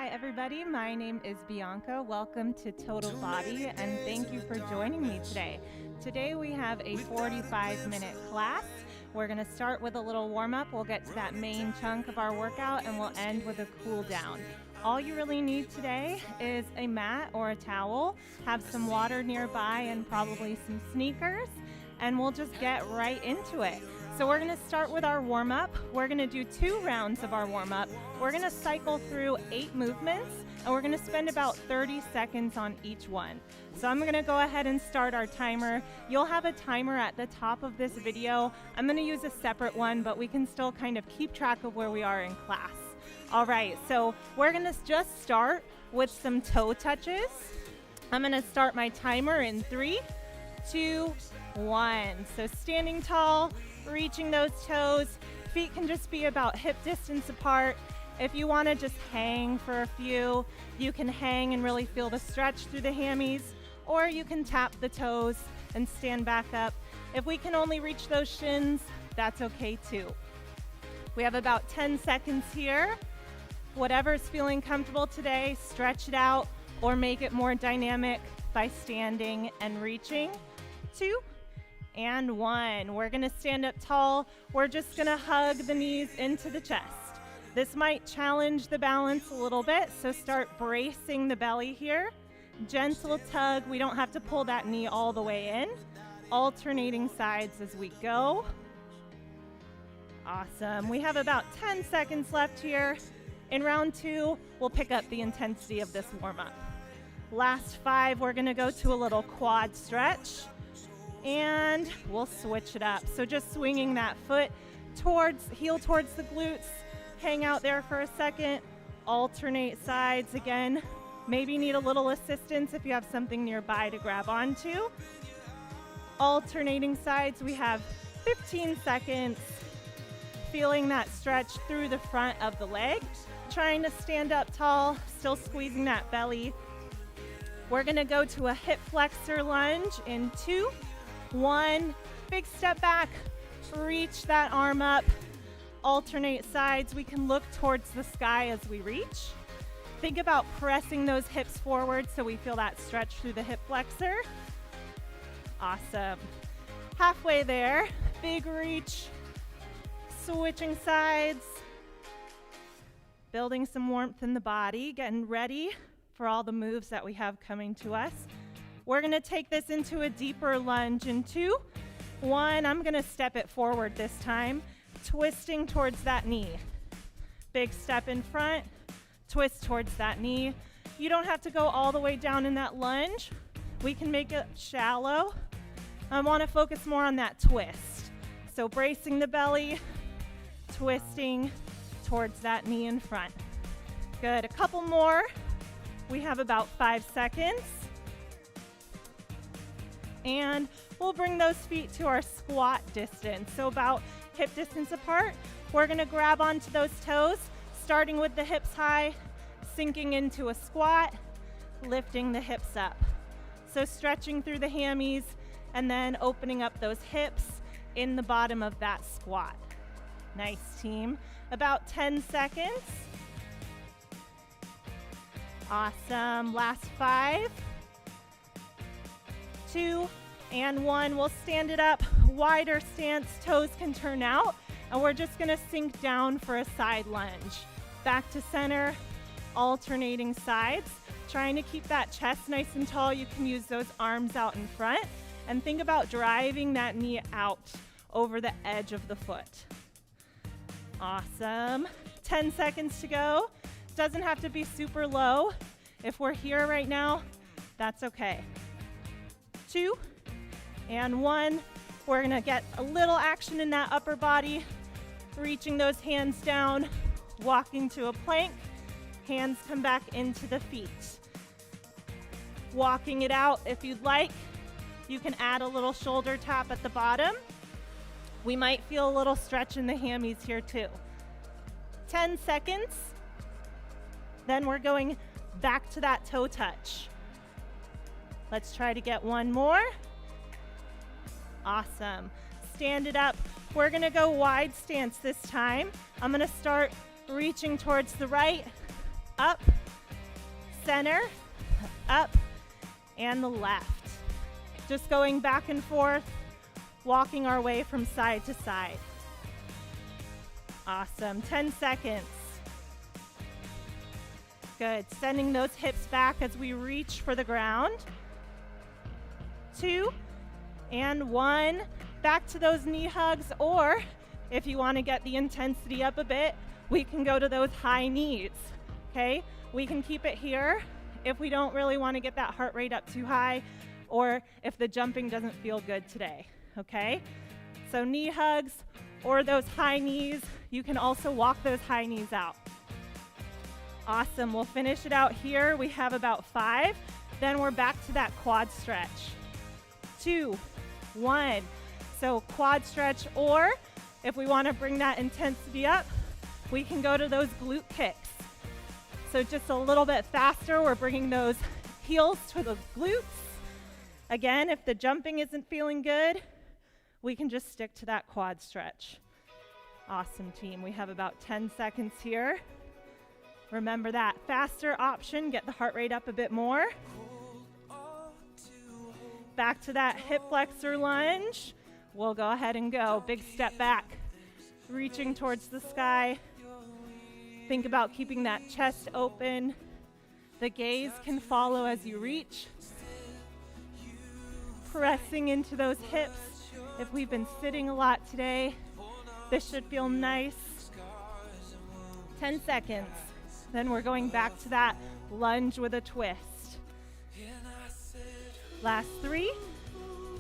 Hi everybody, my name is Bianca. Welcome to Total Body and thank you for joining me today. Today we have a 45-minute class. We're going to start with a little warm-up. We'll get to that main chunk of our workout and we'll end with a cool down. All you really need today is a mat or a towel, have some water nearby and probably some sneakers, and we'll just get right into it. So we're going to start with our warm-up. We're going to do 2 rounds of our warm-up. We're going to cycle through 8 movements, and we're going to spend about 30 seconds on each one. So I'm going to go ahead and start our timer. You'll have a timer at the top of this video. I'm going to use a separate one, but we can still kind of keep track of where we are in class. All right, so we're going to just start with some toe touches. I'm going to start my timer in 3, 2, 1. So standing tall, reaching those toes. Feet can just be about hip distance apart. If you want to just hang for a few, you can hang and really feel the stretch through the hammies, or you can tap the toes and stand back up. If we can only reach those shins, that's okay too. We have about 10 seconds here. Whatever's feeling comfortable today, stretch it out or make it more dynamic by standing and reaching. 2 and 1. We're going to stand up tall. We're just going to hug the knees into the chest. This might challenge the balance a little bit, so start bracing the belly here. Gentle tug. We don't have to pull that knee all the way in. Alternating sides as we go. Awesome. We have about 10 seconds left here. In round 2, we'll pick up the intensity of this warm-up. Last 5, we're going to go to a little quad stretch. And we'll switch it up. So just swinging that foot heel towards the glutes. Hang out there for a second. Alternate sides again. Maybe need a little assistance if you have something nearby to grab onto. Alternating sides, we have 15 seconds. Feeling that stretch through the front of the leg. Trying to stand up tall, still squeezing that belly. We're gonna go to a hip flexor lunge in 2, 1, big step back, reach that arm up, alternate sides. We can look towards the sky as we reach. Think about pressing those hips forward so we feel that stretch through the hip flexor. Awesome. Halfway there, big reach, switching sides, building some warmth in the body, getting ready for all the moves that we have coming to us. We're going to take this into a deeper lunge in 2, 1. I'm going to step it forward this time, twisting towards that knee. Big step in front, twist towards that knee. You don't have to go all the way down in that lunge. We can make it shallow. I want to focus more on that twist. So bracing the belly, twisting towards that knee in front. Good. A couple more. We have about 5 seconds. And we'll bring those feet to our squat distance, so about hip distance apart. We're going to grab onto those toes, starting with the hips high, sinking into a squat, lifting the hips up. So stretching through the hammies and then opening up those hips in the bottom of that squat. Nice, team. About 10 seconds. Awesome. Last 5, 2, and 1. We'll stand it up, wider stance, toes can turn out, and we're just going to sink down for a side lunge. Back to center, alternating sides. Trying to keep that chest nice and tall. You can use those arms out in front, and think about driving that knee out over the edge of the foot. Awesome. 10 seconds to go. Doesn't have to be super low. If we're here right now, that's okay. 2 and 1. We're gonna get a little action in that upper body, reaching those hands down, walking to a plank, hands come back into the feet. Walking it out if you'd like. You can add a little shoulder tap at the bottom. We might feel a little stretch in the hammies here too. 10 seconds. Then we're going back to that toe touch. Let's try to get one more. Awesome. Stand it up. We're going to go wide stance this time. I'm going to start reaching towards the right, up, center, up, and the left. Just going back and forth, walking our way from side to side. Awesome, 10 seconds. Good, sending those hips back as we reach for the ground. 2 and 1. Back to those knee hugs, or if you want to get the intensity up a bit, we can go to those high knees, okay? We can keep it here if we don't really want to get that heart rate up too high, or if the jumping doesn't feel good today, okay? So knee hugs or those high knees. You can also walk those high knees out. Awesome, we'll finish it out here. We have about 5. Then we're back to that quad stretch. 2, 1. So quad stretch, or if we want to bring that intensity up, we can go to those glute kicks. So just a little bit faster, we're bringing those heels to the glutes. Again, if the jumping isn't feeling good, we can just stick to that quad stretch. Awesome, team. We have about 10 seconds here. Remember that faster option, get the heart rate up a bit more. Back to that hip flexor lunge. We'll go ahead and go. Big step back, reaching towards the sky. Think about keeping that chest open. The gaze can follow as you reach. Pressing into those hips. If we've been sitting a lot today, this should feel nice. 10 seconds. Then we're going back to that lunge with a twist. Last 3,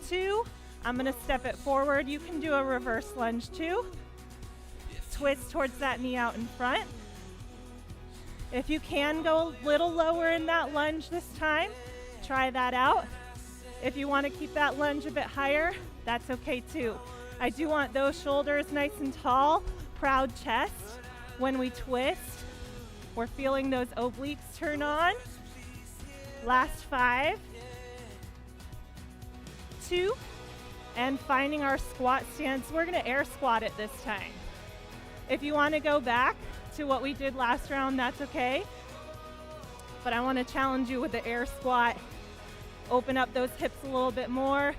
2, I'm gonna step it forward. You can do a reverse lunge too. Twist towards that knee out in front. If you can go a little lower in that lunge this time, try that out. If you wanna keep that lunge a bit higher, that's okay too. I do want those shoulders nice and tall, proud chest. When we twist, we're feeling those obliques turn on. Last 5, 2, and finding our squat stance. We're gonna air squat it this time. If you wanna go back to what we did last round, that's okay. But I wanna challenge you with the air squat. Open up those hips a little bit more.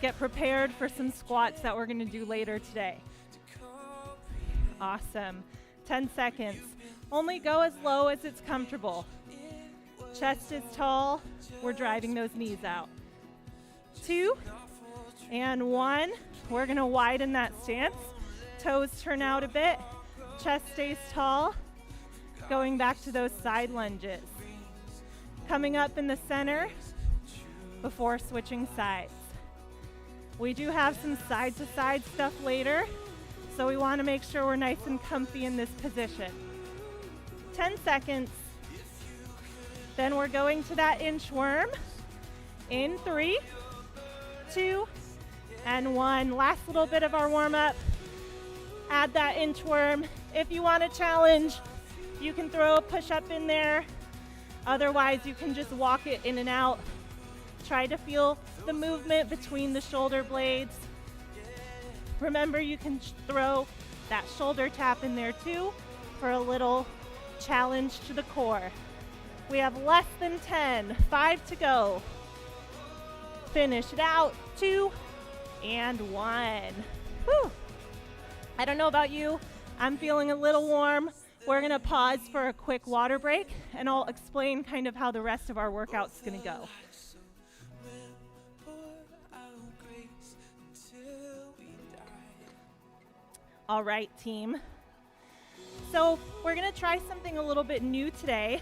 Get prepared for some squats that we're gonna do later today. Awesome, 10 seconds. Only go as low as it's comfortable. Chest is tall, we're driving those knees out. 2 and 1, we're gonna widen that stance. Toes turn out a bit, chest stays tall. Going back to those side lunges. Coming up in the center before switching sides. We do have some side to side stuff later, so we wanna make sure we're nice and comfy in this position. 10 seconds. Then we're going to that inchworm. In 3, 2, and 1. Last little bit of our warm up. Add that inchworm. If you want a challenge, you can throw a push up in there. Otherwise, you can just walk it in and out. Try to feel the movement between the shoulder blades. Remember, you can throw that shoulder tap in there too for a little challenge to the core. We have less than 10, 5 to go. Finish it out, 2 and 1. Whew. I don't know about you, I'm feeling a little warm. We're gonna pause for a quick water break and I'll explain kind of how the rest of our workout's gonna go. All right, team. So we're gonna try something a little bit new today.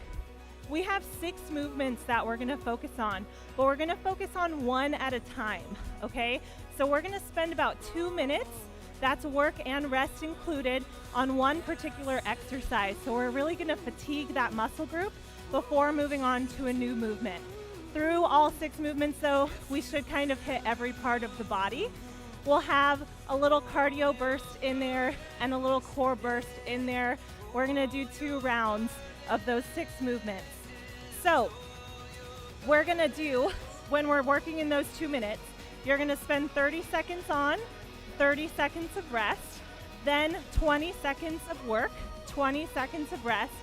We have 6 movements that we're gonna focus on, but we're gonna focus on one at a time, okay? So we're gonna spend about 2 minutes, that's work and rest included, on one particular exercise. So we're really gonna fatigue that muscle group before moving on to a new movement. Through all 6 movements though, we should kind of hit every part of the body. We'll have a little cardio burst in there and a little core burst in there. We're gonna do 2 rounds of those 6 movements. So we're gonna do, when we're working in those 2 minutes, you're gonna spend 30 seconds on, 30 seconds of rest, then 20 seconds of work, 20 seconds of rest,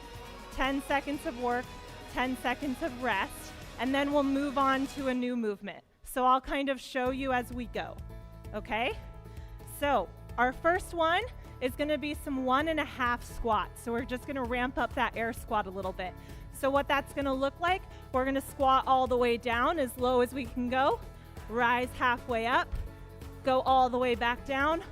10 seconds of work, 10 seconds of rest, and then we'll move on to a new movement. So I'll kind of show you as we go, okay? So our first one is gonna be some 1.5 squats. So we're just gonna ramp up that air squat a little bit. So what that's gonna look like, we're gonna squat all the way down as low as we can go, rise halfway up, go all the way back down,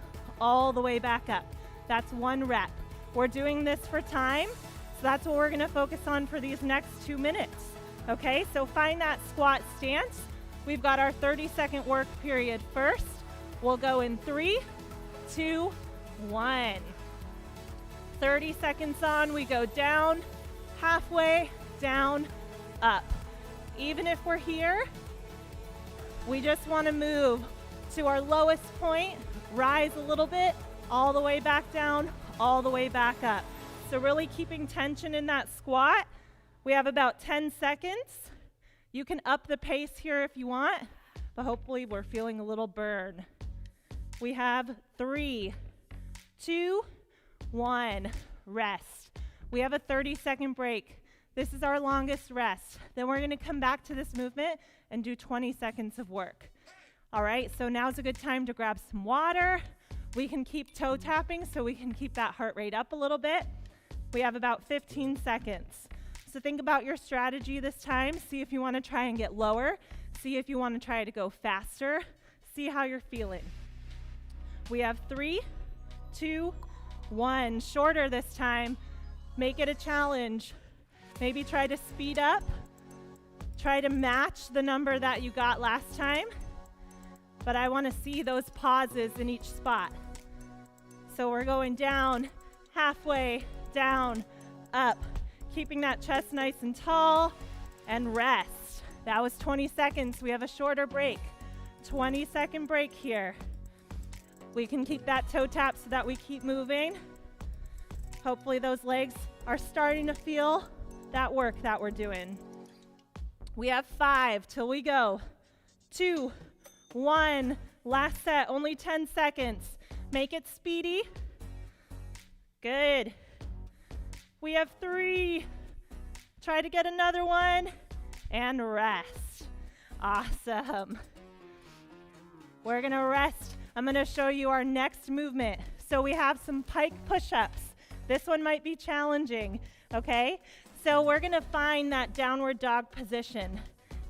all the way back up. That's 1 rep. We're doing this for time, so that's what we're gonna focus on for these next 2 minutes. Okay, so find that squat stance. We've got our 30-second work period first. We'll go in 3, 2, 1. 30 seconds on, we go down, halfway, down, up. Even if we're here, we just wanna move to our lowest point, rise a little bit, all the way back down, all the way back up. So really keeping tension in that squat. We have about 10 seconds. You can up the pace here if you want, but hopefully we're feeling a little burn. We have 3, 2, 1, rest. We have a 30-second break. This is our longest rest. Then we're gonna come back to this movement and do 20 seconds of work. All right, so now's a good time to grab some water. We can keep toe tapping so we can keep that heart rate up a little bit. We have about 15 seconds. So think about your strategy this time. See if you want to try and get lower. See if you want to try to go faster. See how you're feeling. We have 3, 2, 1. Shorter this time. Make it a challenge. Maybe try to speed up. Try to match the number that you got last time. But I want to see those pauses in each spot. So we're going down, halfway, down, up, keeping that chest nice and tall, and rest. That was 20 seconds. We have a shorter break. 20-second break here. We can keep that toe tap so that we keep moving. Hopefully those legs are starting to feel that work that we're doing. We have 5 till we go. 2, 1, last set, only 10 seconds. Make it speedy. Good. We have 3. Try to get another one, and rest. Awesome. We're gonna rest. I'm gonna show you our next movement. So we have some pike push-ups. This one might be challenging, okay? So we're gonna find that downward dog position.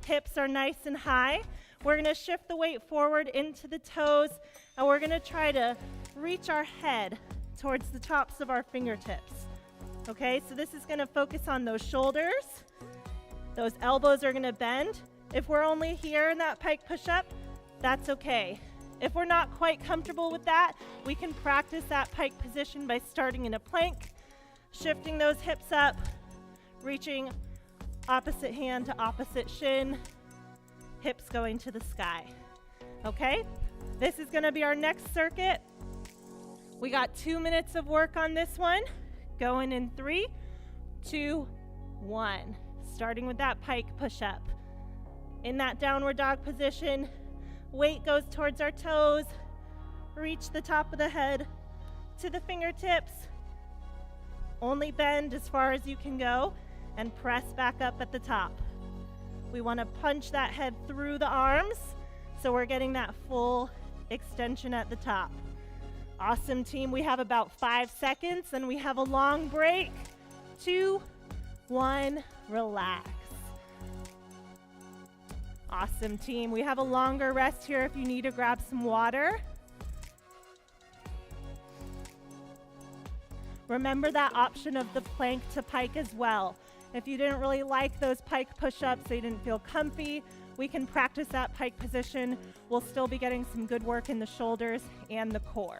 Hips are nice and high. We're gonna shift the weight forward into the toes, and we're gonna try to reach our head towards the tops of our fingertips. Okay, so this is gonna focus on those shoulders. Those elbows are gonna bend. If we're only here in that pike push-up, that's okay. If we're not quite comfortable with that, we can practice that pike position by starting in a plank, shifting those hips up, reaching opposite hand to opposite shin, hips going to the sky. Okay, this is gonna be our next circuit. We got 2 minutes of work on this one. Going in 3, 2, 1. Starting with that pike push-up. In that downward dog position, weight goes towards our toes. Reach the top of the head to the fingertips. Only bend as far as you can go and press back up at the top. We want to punch that head through the arms so we're getting that full extension at the top. Awesome, team. We have about 5 seconds and we have a long break. 2, 1, relax. Awesome, team. We have a longer rest here if you need to grab some water. Remember that option of the plank to pike as well. If you didn't really like those pike push-ups, they didn't feel comfy, we can practice that pike position. We'll still be getting some good work in the shoulders and the core.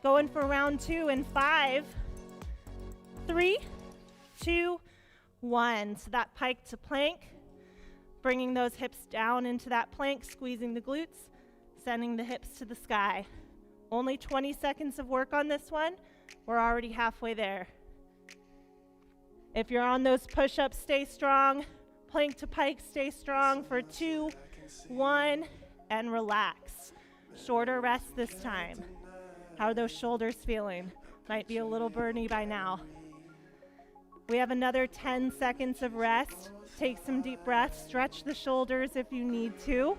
Going for round 2 in 5, 3, 2, 1. So that pike to plank, bringing those hips down into that plank, squeezing the glutes, sending the hips to the sky. Only 20 seconds of work on this one. We're already halfway there. If you're on those push-ups, stay strong. Plank to pike, stay strong for 2, 1, and relax. Shorter rest this time. How are those shoulders feeling? Might be a little burny by now. We have another 10 seconds of rest. Take some deep breaths. Stretch the shoulders if you need to.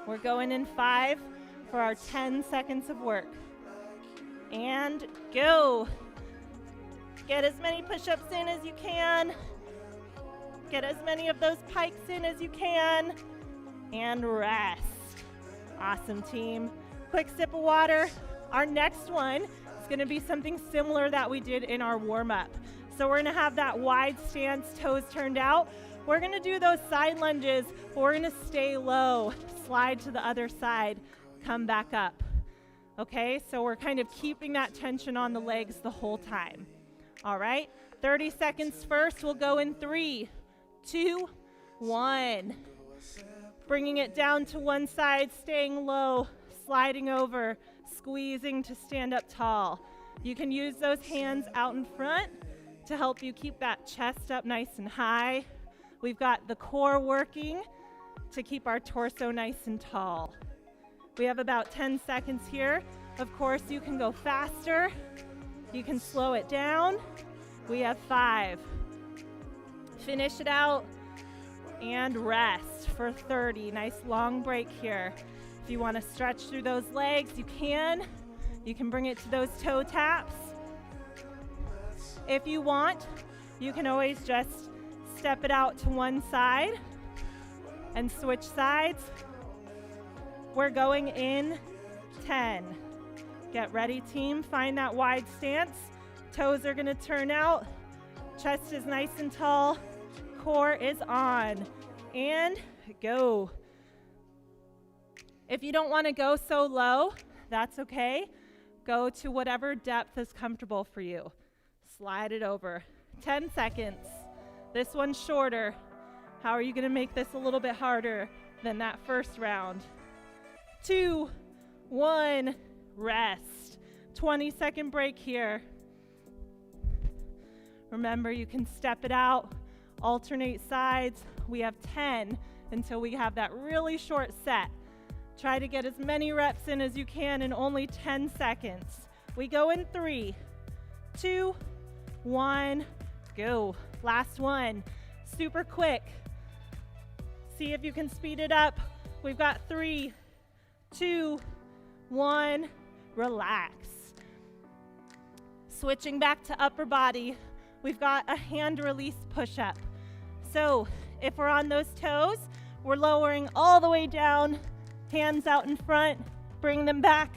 We're going in 5 for our 10 seconds of work. And go. Get as many push-ups in as you can. Get as many of those pikes in as you can. And rest. Awesome, team. Quick sip of water. Our next one is going to be something similar that we did in our warm-up. So we're going to have that wide stance, toes turned out. We're going to do those side lunges, but we're going to stay low, slide to the other side, come back up. Okay, so we're kind of keeping that tension on the legs the whole time. All right, 30 seconds first. We'll go in 3, 2, 1. Bringing it down to one side, staying low, sliding over, squeezing to stand up tall. You can use those hands out in front to help you keep that chest up nice and high. We've got the core working to keep our torso nice and tall. We have about 10 seconds here. Of course, you can go faster. You can slow it down. We have 5. Finish it out and rest for 30. Nice long break here. If you want to stretch through those legs, you can. You can bring it to those toe taps. If you want, you can always just step it out to one side and switch sides. We're going in 10. Get ready, team. Find that wide stance. Toes are going to turn out. Chest is nice and tall. Core is on. And go. If you don't want to go so low, that's okay. Go to whatever depth is comfortable for you. Slide it over. 10 seconds. This one's shorter. How are you going to make this a little bit harder than that first round? 2, 1, rest. 20-second break here. Remember, you can step it out, alternate sides. We have 10 until we have that really short set. Try to get as many reps in as you can in only 10 seconds. We go in 3, 2, 1, go. Last one. Super quick. See if you can speed it up. We've got 3, 2, 1, relax. Switching back to upper body, we've got a hand release push-up. So if we're on those toes, we're lowering all the way down, hands out in front, bring them back,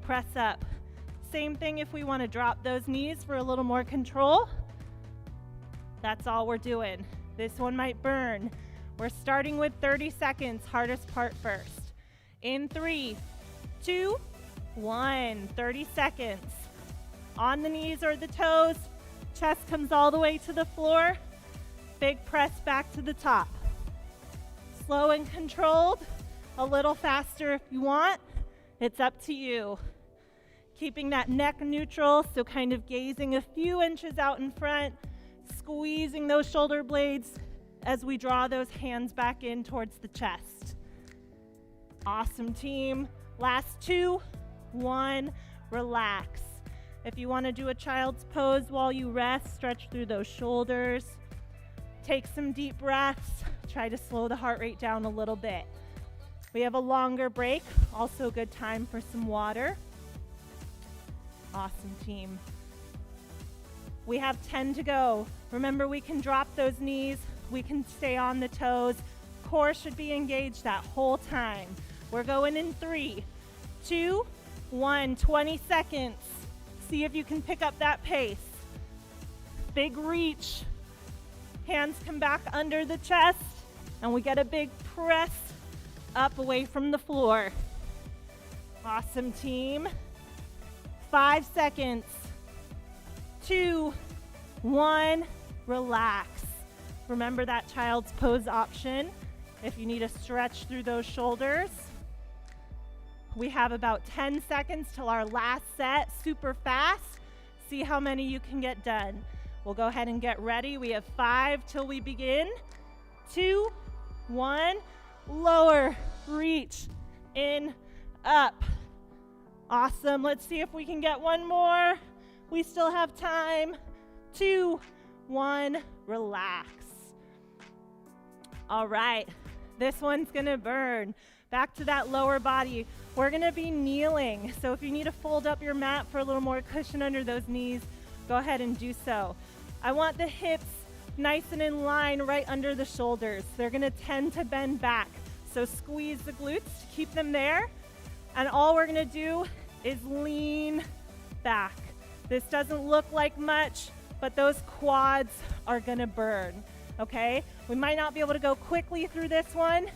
press up. Same thing if we want to drop those knees for a little more control. That's all we're doing. This one might burn. We're starting with 30 seconds, hardest part first. In 3, 2, 1, 30 seconds. On the knees or the toes, chest comes all the way to the floor. Big press back to the top. Slow and controlled, a little faster if you want. It's up to you. Keeping that neck neutral, so kind of gazing a few inches out in front, squeezing those shoulder blades as we draw those hands back in towards the chest. Awesome, team. Last 2, 1, relax. If you want to do a child's pose while you rest, stretch through those shoulders. Take some deep breaths. Try to slow the heart rate down a little bit. We have a longer break, also a good time for some water. Awesome, team. We have 10 to go. Remember, we can drop those knees. We can stay on the toes. Core should be engaged that whole time. We're going in 3, 2, 1, 20 seconds. See if you can pick up that pace. Big reach. Hands come back under the chest, and we get a big press up away from the floor. Awesome, team. 5 seconds. 2, 1, relax. Remember that child's pose option if you need to stretch through those shoulders. We have about 10 seconds till our last set, super fast. See how many you can get done. We'll go ahead and get ready. We have 5 till we begin. 2, 1, lower, reach, in, up. Awesome. Let's see if we can get one more. We still have time. 2, 1, relax. All right, this one's gonna burn. Back to that lower body. We're gonna be kneeling. So if you need to fold up your mat for a little more cushion under those knees, go ahead and do so. I want the hips nice and in line right under the shoulders. They're gonna tend to bend back. So squeeze the glutes to keep them there. And all we're gonna do is lean back. This doesn't look like much, but those quads are gonna burn, okay? We might not be able to go quickly through this one,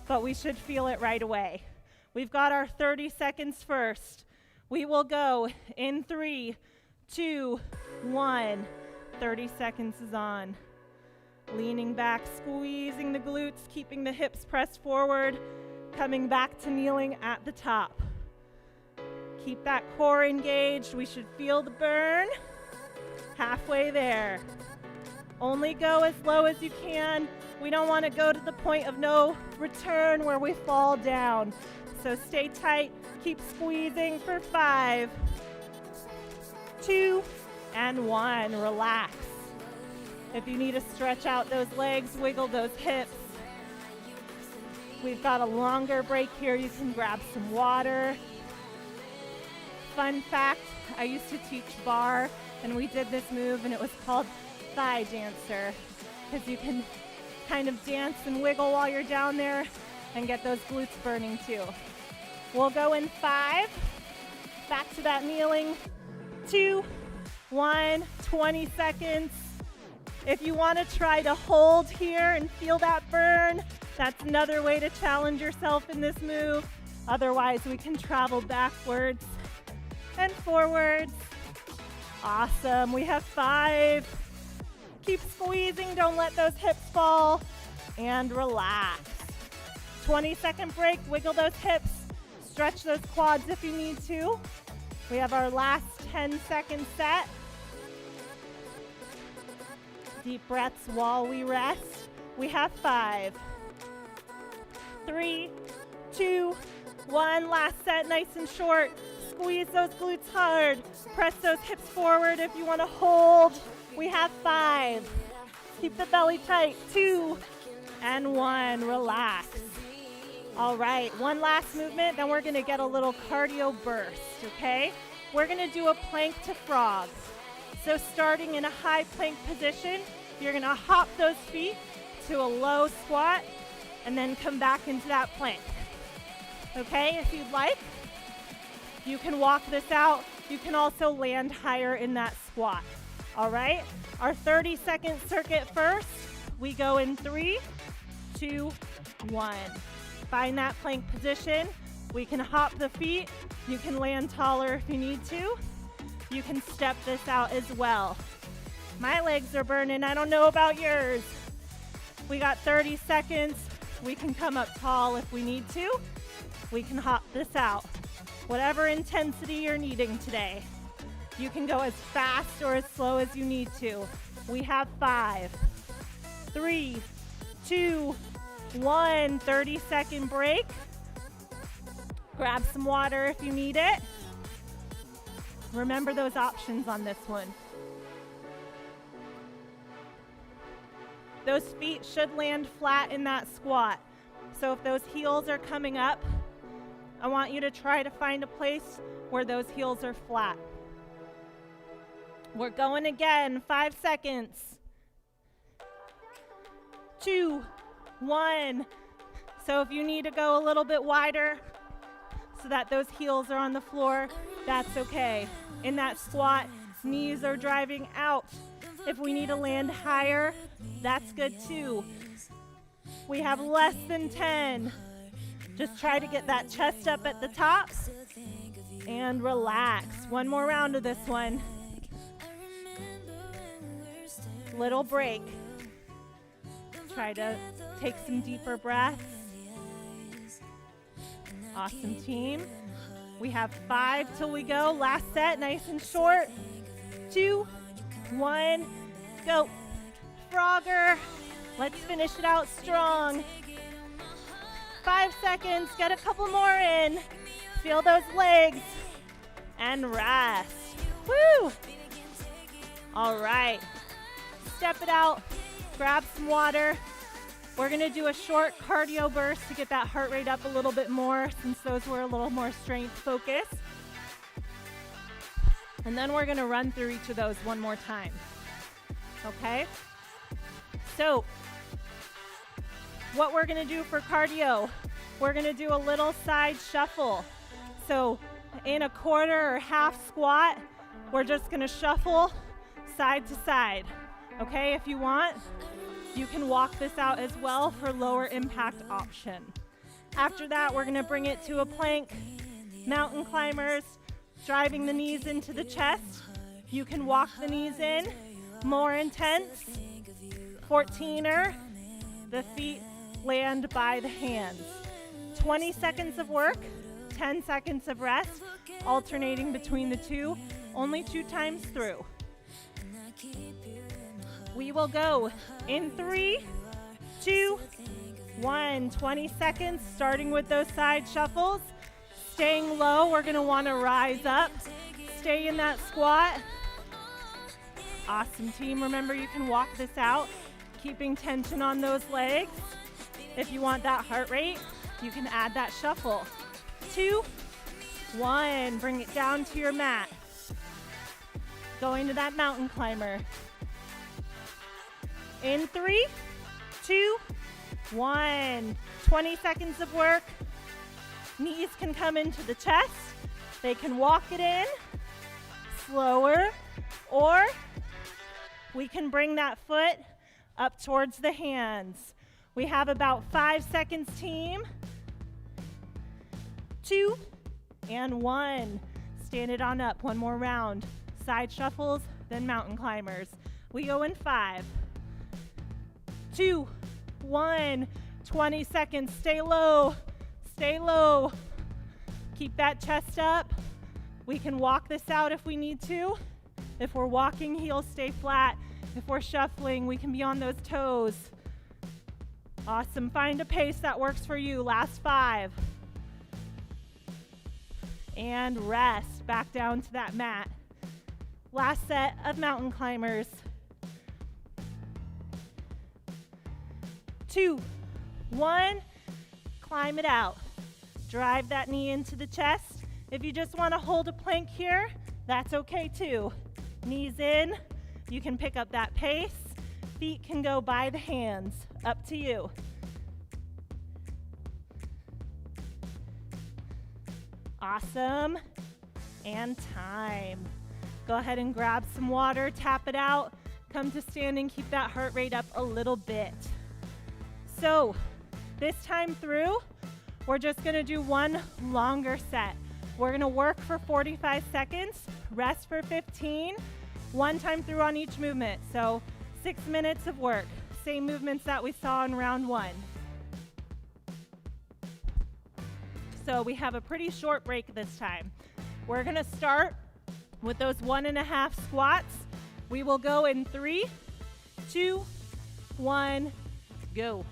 but we should feel it right away. We've got our 30 seconds first. We will go in 3, 2, 1. 30 seconds is on. Leaning back, squeezing the glutes, keeping the hips pressed forward, coming back to kneeling at the top. Keep that core engaged. We should feel the burn. Halfway there. Only go as low as you can. We don't want to go to the point of no return where we fall down. So stay tight, keep squeezing for 5, 2, and 1. Relax. If you need to stretch out those legs, wiggle those hips. We've got a longer break here. You can grab some water. Fun fact, I used to teach bar, and we did this move, and it was called thigh dancer, because you can kind of dance and wiggle while you're down there and get those glutes burning too. We'll go in 5, back to that kneeling, 2, 1, 20 seconds. If you want to try to hold here and feel that burn, that's another way to challenge yourself in this move. Otherwise, we can travel backwards and forwards. Awesome. We have 5. Keep squeezing. Don't let those hips fall. And relax. 20-second break. Wiggle those hips. Stretch those quads if you need to. We have our last 10-second set. Deep breaths while we rest. We have 5, 3, 2, 1. Last set, nice and short. Squeeze those glutes hard. Press those hips forward if you want to hold. We have 5. Keep the belly tight. 2 and 1. Relax. All right, one last movement, then we're going to get a little cardio burst, okay? We're going to do a plank to frog. So starting in a high plank position, you're going to hop those feet to a low squat and then come back into that plank. Okay, if you'd like, you can walk this out. You can also land higher in that squat. All right, our 30-second circuit first. We go in 3, 2, 1. Find that plank position. We can hop the feet. You can land taller if you need to. You can step this out as well. My legs are burning. I don't know about yours. We got 30 seconds. We can come up tall if we need to. We can hop this out. Whatever intensity you're needing today. You can go as fast or as slow as you need to. We have 5, 3, 2, 1. 30-second break. Grab some water if you need it. Remember those options on this one. Those feet should land flat in that squat. So if those heels are coming up, I want you to try to find a place where those heels are flat. We're going again, 5 seconds. 2, 1. So if you need to go a little bit wider so that those heels are on the floor, that's okay. In that squat, knees are driving out. If we need to land higher, that's good too. We have less than 10. Just try to get that chest up at the top and relax. One more round of this one. Little break. Try to take some deeper breaths. Awesome, team. We have 5 till we go. Last set, nice and short. 2, 1, go. Frogger. Let's finish it out strong. 5 seconds, get a couple more in. Feel those legs and rest. Woo! All right, step it out, grab some water. We're gonna do a short cardio burst to get that heart rate up a little bit more, since those were a little more strength focused. And then we're gonna run through each of those one more time, okay? So, what we're gonna do for cardio, we're gonna do a little side shuffle. So, in a quarter or half squat, we're just gonna shuffle side to side, okay? If you want, you can walk this out as well for lower impact option. After that, we're gonna bring it to a plank, mountain climbers, driving the knees into the chest. You can walk the knees in, more intense. 14er, the feet land by the hands. 20 seconds of work, 10 seconds of rest, alternating between the two, only 2 times through. We will go in 3, 2, 1. 20 seconds, starting with those side shuffles. Staying low, we're gonna wanna rise up. Stay in that squat. Awesome, team. Remember, you can walk this out, keeping tension on those legs. If you want that heart rate, you can add that shuffle. 2, 1, bring it down to your mat. Going to that mountain climber. In 3, 2, 1. 20 seconds of work. Knees can come into the chest. They can walk it in slower, or we can bring that foot up towards the hands. We have about 5 seconds, team. 2 and 1. Stand it on up. One more round. Side shuffles, then mountain climbers. We go in 5, 2, 1. 20 seconds. Stay low. Stay low. Keep that chest up. We can walk this out if we need to. If we're walking, heels stay flat. If we're shuffling, we can be on those toes. Awesome. Find a pace that works for you. Last 5. And rest. Back down to that mat. Last set of mountain climbers. 2, 1. Climb it out. Drive that knee into the chest. If you just want to hold a plank here, that's okay too. Knees in. You can pick up that pace. Feet can go by the hands. Up to you. Awesome. And time. Go ahead and grab some water, tap it out, come to standing, keep that heart rate up a little bit. So, this time through, we're just gonna do one longer set. We're gonna work for 45 seconds, rest for 15, one time through on each movement. So 6 minutes of work, same movements that we saw in round 1. So we have a pretty short break this time. We're gonna start with those 1.5 squats. We will go in 3, 2, 1, go.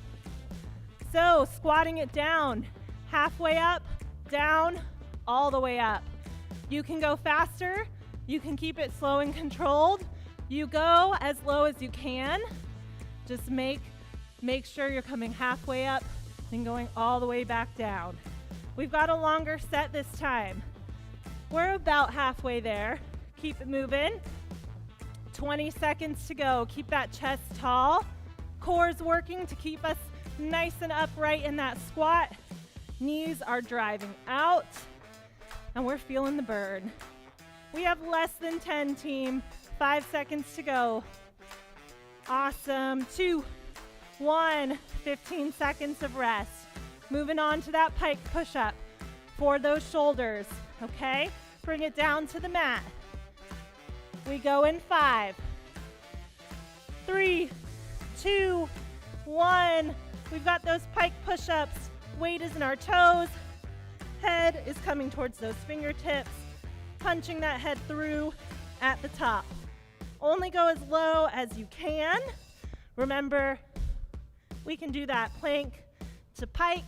So squatting it down, halfway up, down, all the way up. You can go faster, you can keep it slow and controlled. You go as low as you can. Just make sure you're coming halfway up and going all the way back down. We've got a longer set this time. We're about halfway there. Keep it moving. 20 seconds to go. Keep that chest tall. Core's working to keep us nice and upright in that squat. Knees are driving out, and we're feeling the burn. We have less than 10, team. 5 seconds to go. Awesome. 2, 1. 15 seconds of rest. Moving on to that pike push-up for those shoulders, okay? Bring it down to the mat. We go in 5, 3, 2, 1. We've got those pike push-ups. Weight is in our toes. Head is coming towards those fingertips. Punching that head through at the top. Only go as low as you can. Remember, we can do that plank to pike.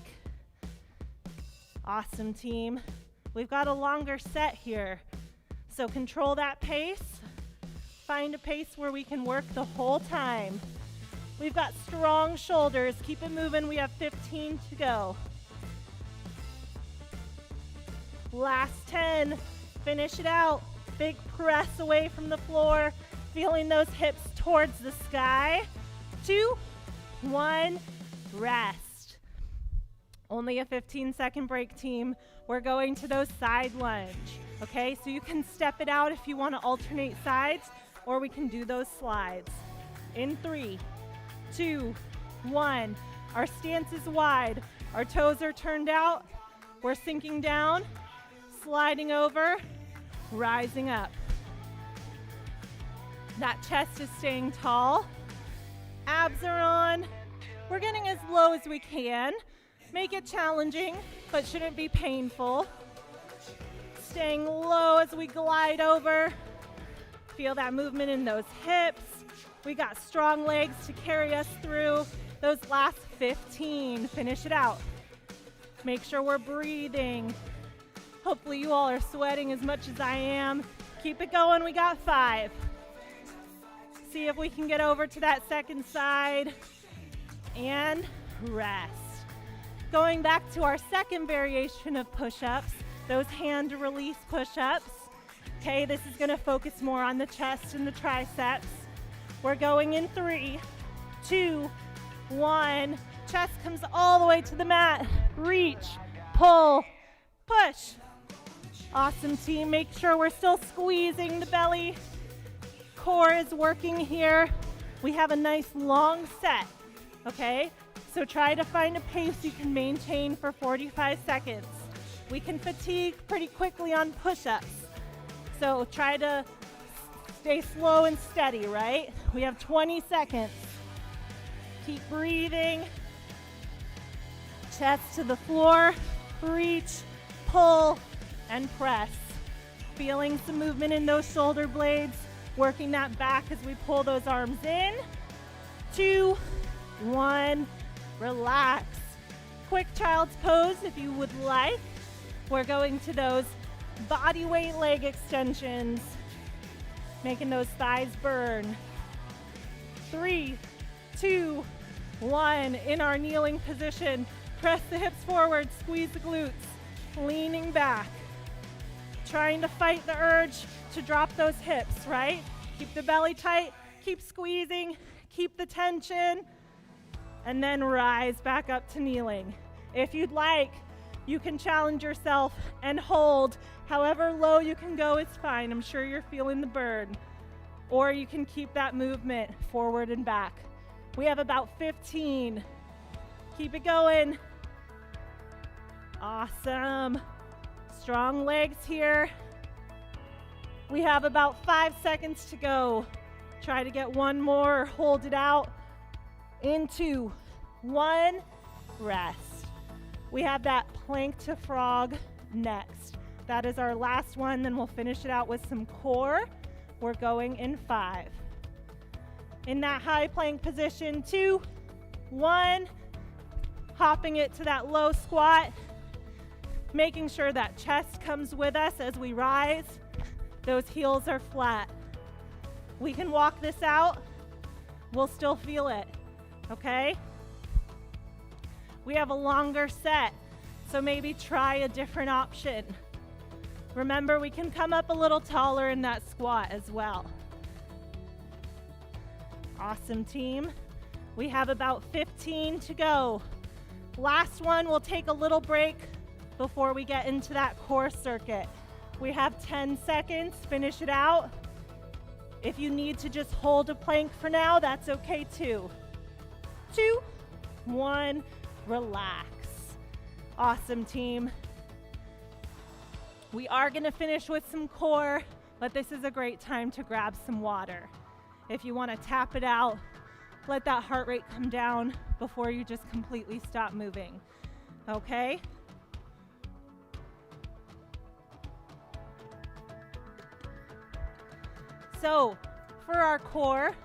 Awesome, team. We've got a longer set here. So control that pace. Find a pace where we can work the whole time. We've got strong shoulders. Keep it moving. We have 15 to go. Last 10. Finish it out. Big press away from the floor. Feeling those hips towards the sky. 2, 1, rest. Only a 15-second break, team. We're going to those side lunge. Okay, so you can step it out if you want to alternate sides, or we can do those slides. In 3, 2, 1. Our stance is wide. Our toes are turned out. We're sinking down, sliding over, rising up. That chest is staying tall. Abs are on. We're getting as low as we can. Make it challenging, but shouldn't be painful. Staying low as we glide over. Feel that movement in those hips. We got strong legs to carry us through those last 15. Finish it out. Make sure we're breathing. Hopefully you all are sweating as much as I am. Keep it going. We got 5. See if we can get over to that second side. And rest. Going back to our second variation of push-ups, those hand release push-ups. Okay, this is gonna focus more on the chest and the triceps. We're going in 3, 2, 1. Chest comes all the way to the mat. Reach, pull, push. Awesome, team. Make sure we're still squeezing the belly. Core is working here. We have a nice long set, okay? So try to find a pace you can maintain for 45 seconds. We can fatigue pretty quickly on push-ups. So try to stay slow and steady, right? We have 20 seconds. Keep breathing. Chest to the floor. Reach, pull, and press. Feeling some movement in those shoulder blades. Working that back as we pull those arms in. 2, 1, relax. Quick child's pose if you would like. We're going to those body weight leg extensions, making those thighs burn. 3, 2, 1. In our kneeling position, press the hips forward, squeeze the glutes, leaning back. Trying to fight the urge to drop those hips, right? Keep the belly tight, keep squeezing, keep the tension, and then rise back up to kneeling. If you'd like, you can challenge yourself and hold. However low you can go is fine. I'm sure you're feeling the burn. Or you can keep that movement forward and back. We have about 15. Keep it going. Awesome. Strong legs here. We have about 5 seconds to go. Try to get one more, hold it out. In 2, 1, rest. We have that plank to frog next. That is our last one, then we'll finish it out with some core. We're going in 5. In that high plank position, 2, 1, hopping it to that low squat, making sure that chest comes with us as we rise. Those heels are flat. We can walk this out. We'll still feel it, okay? We have a longer set, so maybe try a different option. Remember, we can come up a little taller in that squat as well. Awesome, team. We have about 15 to go. Last one, we'll take a little break before we get into that core circuit. We have 10 seconds, finish it out. If you need to just hold a plank for now, that's okay too. 2, 1, relax. Awesome, team. We are gonna finish with some core, but this is a great time to grab some water. If you wanna tap it out, let that heart rate come down before you just completely stop moving, okay? So for our core,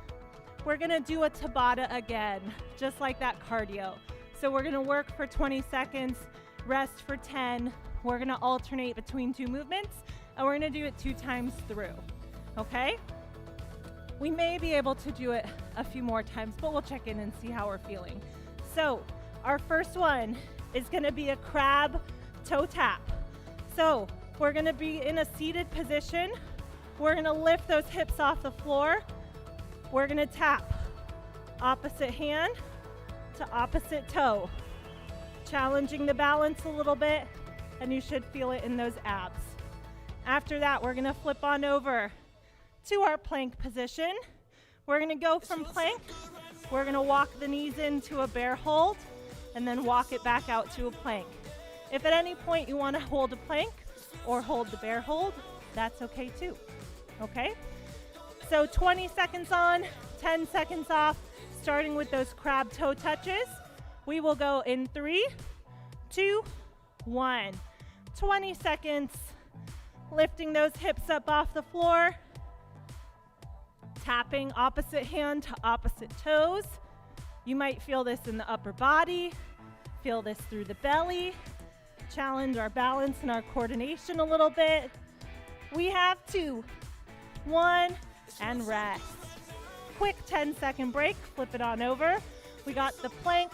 we're gonna do a Tabata again, just like that cardio. So we're gonna work for 20 seconds, rest for 10. We're gonna alternate between 2 movements, and we're gonna do it 2 times through, okay? We may be able to do it a few more times, but we'll check in and see how we're feeling. So our first one is gonna be a crab toe tap. So we're gonna be in a seated position. We're gonna lift those hips off the floor. We're gonna tap opposite hand to opposite toe, challenging the balance a little bit, and you should feel it in those abs. After that, we're gonna flip on over to our plank position. We're gonna go from plank, we're gonna walk the knees into a bear hold, and then walk it back out to a plank. If at any point you wanna hold a plank or hold the bear hold, that's okay too, okay? So 20 seconds on, 10 seconds off, starting with those crab toe touches. We will go in 3, 2, 1. 20 seconds, lifting those hips up off the floor, tapping opposite hand to opposite toes. You might feel this in the upper body, feel this through the belly, challenge our balance and our coordination a little bit. We have 2, 1, and rest. Quick 10-second break, flip it on over. We got the plank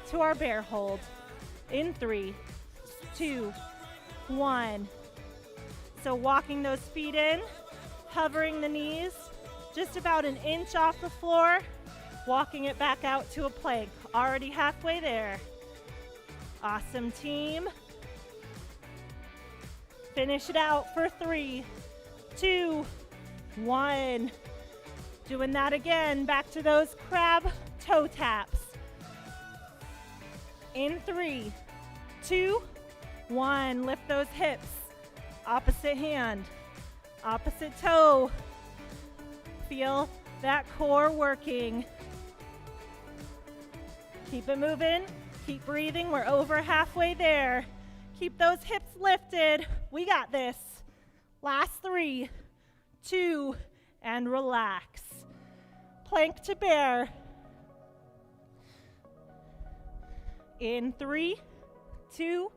to our bear hold. In 3, 2, 1. So walking those feet in, hovering the knees just about an inch off the floor, walking it back out to a plank. Already halfway there. Awesome, team. Finish it out for 3, 2, 1. Doing that again, back to those crab toe taps. In 3, 2, 1. Lift those hips. Opposite hand, opposite toe. Feel that core working. Keep it moving, keep breathing. We're over halfway there. Keep those hips lifted. We got this. Last 3, 2, and relax. Plank to bear. In 3, 2,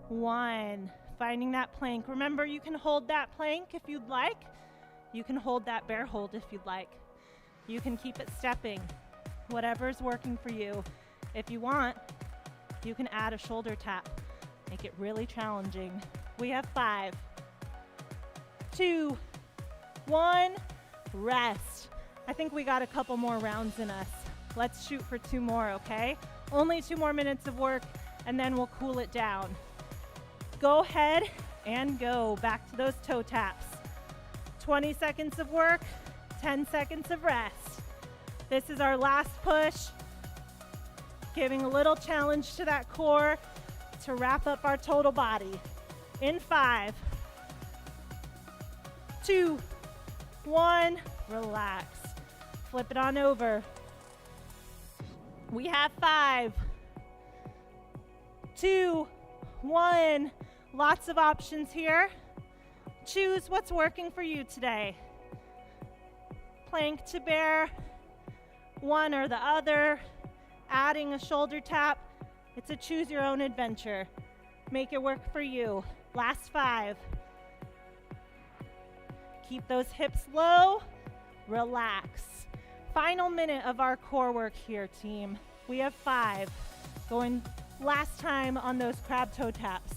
1. Finding that plank. Remember, you can hold that plank if you'd like. You can hold that bear hold if you'd like. You can keep it stepping. Whatever's working for you. If you want, you can add a shoulder tap. Make it really challenging. We have 5, 2, 1, rest. I think we got a couple more rounds in us. Let's shoot for 2 more, okay? Only 2 more minutes of work, and then we'll cool it down. Go ahead and go back to those toe taps. 20 seconds of work, 10 seconds of rest. This is our last push, giving a little challenge to that core to wrap up our total body. In 5, 2, 1, relax. Flip it on over. We have 5, 2, 1. Lots of options here. Choose what's working for you today. Plank to bear, one or the other, adding a shoulder tap. It's a choose your own adventure. Make it work for you. Last 5. Keep those hips low, relax. Final minute of our core work here, team. We have 5. Going last time on those crab toe taps.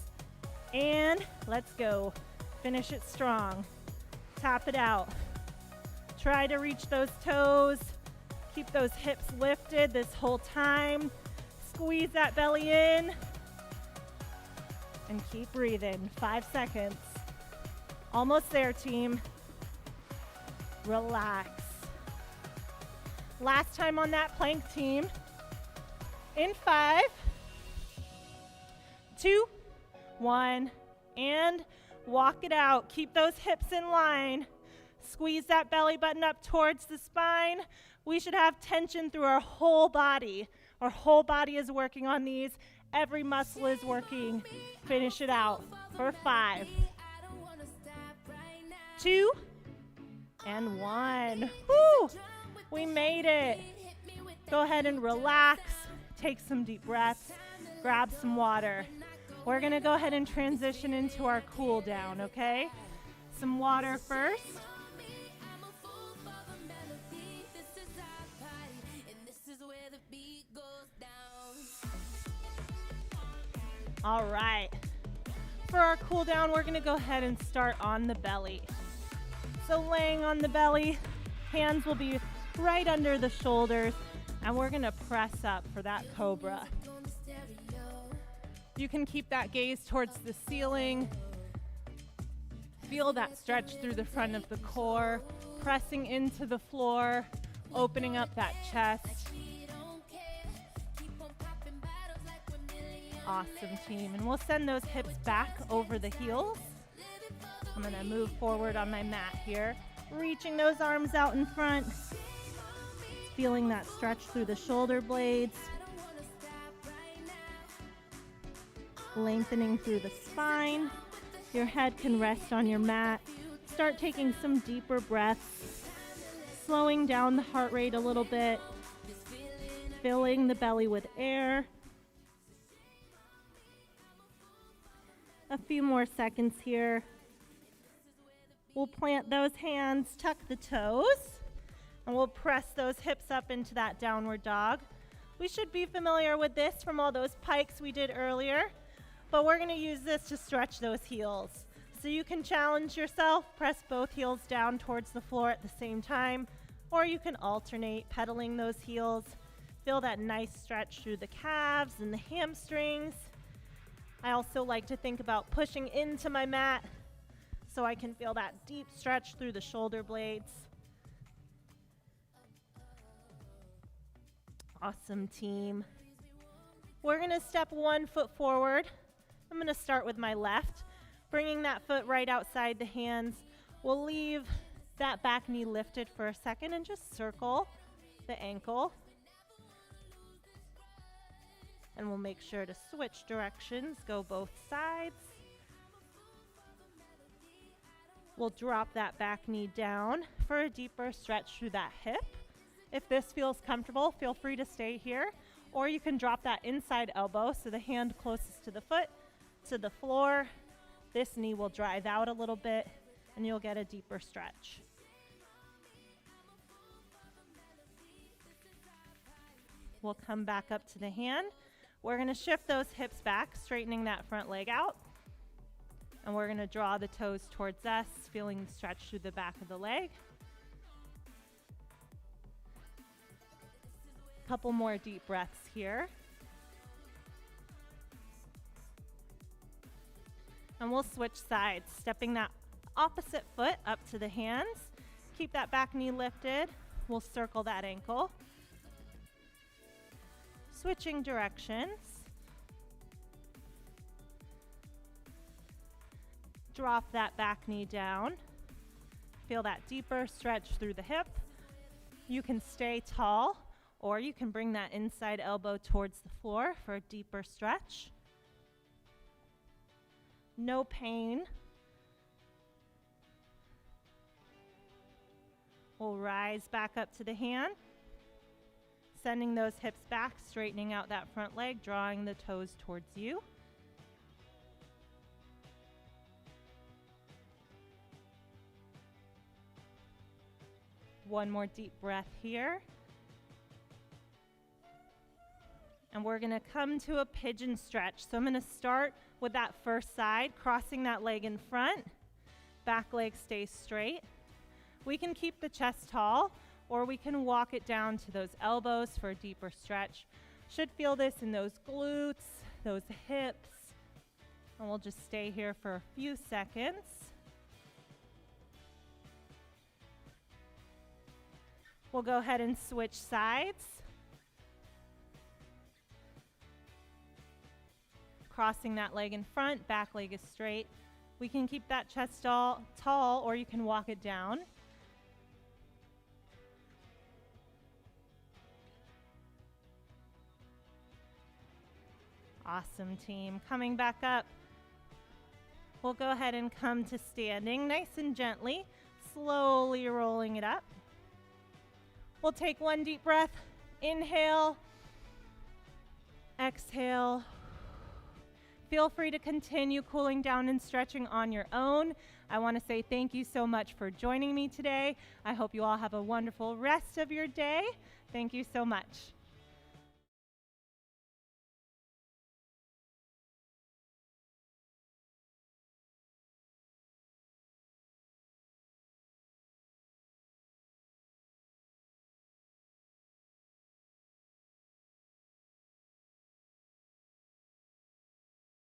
And let's go. Finish it strong. Tap it out. Try to reach those toes. Keep those hips lifted this whole time. Squeeze that belly in. And keep breathing. 5 seconds. Almost there, team. Relax. Last time on that plank, team. In 5, 2, 1, and walk it out. Keep those hips in line. Squeeze that belly button up towards the spine. We should have tension through our whole body. Our whole body is working on these. Every muscle is working. Finish it out for 5, 2, and 1. Woo! We made it. Go ahead and relax. Take some deep breaths. Grab some water. We're gonna go ahead and transition into our cool down, okay? Some water first. All right. For our cool down, we're gonna go ahead and start on the belly. So laying on the belly, hands will be right under the shoulders, and we're gonna press up for that cobra. You can keep that gaze towards the ceiling. Feel that stretch through the front of the core, pressing into the floor, opening up that chest. Awesome, team. And we'll send those hips back over the heels. I'm gonna move forward on my mat here, reaching those arms out in front, feeling that stretch through the shoulder blades, lengthening through the spine. Your head can rest on your mat. Start taking some deeper breaths, slowing down the heart rate a little bit, filling the belly with air. A few more seconds here. We'll plant those hands, tuck the toes, and we'll press those hips up into that downward dog. We should be familiar with this from all those pikes we did earlier, but we're gonna use this to stretch those heels. So you can challenge yourself, press both heels down towards the floor at the same time, or you can alternate pedaling those heels. Feel that nice stretch through the calves and the hamstrings. I also like to think about pushing into my mat so I can feel that deep stretch through the shoulder blades. Awesome, team. We're gonna step 1 foot forward. I'm gonna start with my left, bringing that foot right outside the hands. We'll leave that back knee lifted for a second and just circle the ankle. And we'll make sure to switch directions, go both sides. We'll drop that back knee down for a deeper stretch through that hip. If this feels comfortable, feel free to stay here, or you can drop that inside elbow so the hand closest to the foot to the floor. This knee will drive out a little bit and you'll get a deeper stretch. We'll come back up to the hand. We're gonna shift those hips back, straightening that front leg out. And we're gonna draw the toes towards us, feeling the stretch through the back of the leg. Couple more deep breaths here. And we'll switch sides, stepping that opposite foot up to the hands. Keep that back knee lifted. We'll circle that ankle. Switching directions. Drop that back knee down. Feel that deeper stretch through the hip. You can stay tall, or you can bring that inside elbow towards the floor for a deeper stretch. No pain. We'll rise back up to the hand. Sending those hips back, straightening out that front leg, drawing the toes towards you. One more deep breath here. And we're gonna come to a pigeon stretch. So I'm gonna start with that first side, crossing that leg in front. Back leg stays straight. We can keep the chest tall, or we can walk it down to those elbows for a deeper stretch. Should feel this in those glutes, those hips. And we'll just stay here for a few seconds. We'll go ahead and switch sides. Crossing that leg in front, back leg is straight. We can keep that chest tall, or you can walk it down. Awesome, team. Coming back up. We'll go ahead and come to standing, nice and gently, slowly rolling it up. We'll take one deep breath. Inhale. Exhale. Feel free to continue cooling down and stretching on your own. I want to say thank you so much for joining me today. I hope you all have a wonderful rest of your day. Thank you so much.